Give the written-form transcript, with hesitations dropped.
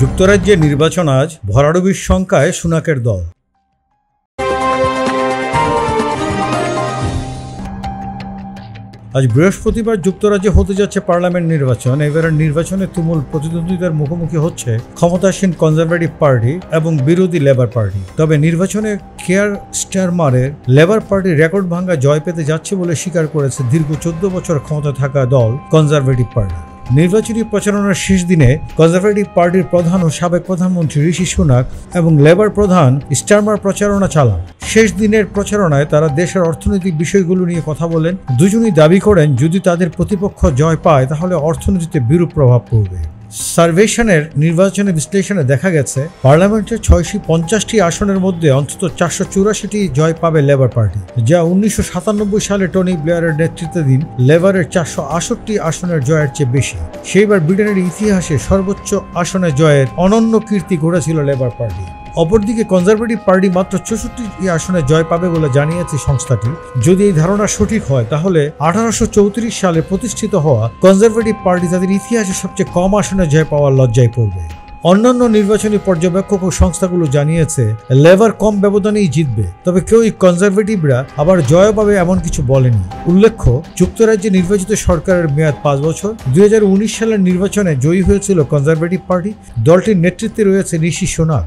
যুক্তরাজ্যে নির্বাচন আজ, ভরাডুবির শঙ্কায় সুনাকের দল। আজ বৃহস্পতিবার যুক্তরাজ্যে হতে যাচ্ছে পার্লামেন্ট নির্বাচন। এবারের নির্বাচনে তুমুল প্রতিদ্বন্দ্বিতার মুখোমুখি হচ্ছে ক্ষমতাসীন কনজারভেটিভ পার্টি এবং বিরোধী লেবার পার্টি। তবে নির্বাচনে কেয়ার স্টারমারের লেবার পার্টি রেকর্ড ভাঙা জয় পেতে যাচ্ছে বলে স্বীকার করেছে দীর্ঘ 14 বছর ক্ষমতা থাকা দল কনজারভেটিভ পার্টি। নির্বাচনী প্রচারণার শেষ দিনে কনজারভেটিভ পার্টির প্রধান ও সাবেক প্রধানমন্ত্রী ঋষি সুনাক এবং লেবার প্রধান স্টারমার প্রচারণা চালান। শেষ দিনের প্রচারণায় তারা দেশের অর্থনৈতিক বিষয়গুলো নিয়ে কথা বলেন। দুজনই দাবি করেন যদি তাদের প্রতিপক্ষ জয় পায় তাহলে অর্থনীতিতে বিরূপ প্রভাব পড়বে। সার্ভেশনের নির্বাচনী বিশ্লেষণে দেখা গেছে পার্লামেন্টের 650টি আসনের মধ্যে অন্তত 484টি জয় পাবে লেবার পার্টি, যা 1997 সালে টনি ব্লেয়ারের নেতৃত্বাধীন লেবারের 468 আসনের জয়ের চেয়ে বেশি। সেইবার ব্রিটেনের ইতিহাসে সর্বোচ্চ আসনে জয়ের অনন্য কীর্তি গড়েছিল লেবার পার্টি। অপরদিকে কনজারভেটিভ পার্টি মাত্র 64টি আসনে জয় পাবে বলে জানিয়েছে সংস্থাটি। যদি এই ধারণা সঠিক হয় তাহলে 1834 সালে প্রতিষ্ঠিত হওয়া কনজারভেটিভ পার্টি তাদের ইতিহাসে সবচেয়ে কম আসনে জয় পাওয়ার লজ্জায় পড়বে। অন্যান্য নির্বাচনী পর্যবেক্ষক ও সংস্থাগুলো জানিয়েছে লেবার কম ব্যবধানেই জিতবে, তবে কেউই কনজারভেটিভরা আবার জয় পাবে এমন কিছু বলেনি। উল্লেখ্য, যুক্তরাজ্যে নির্বাচিত সরকারের মেয়াদ 5 বছর। 2019 সালের নির্বাচনে জয়ী হয়েছিল কনজারভেটিভ পার্টি। দলটির নেতৃত্বে রয়েছে ঋষি সুনাক।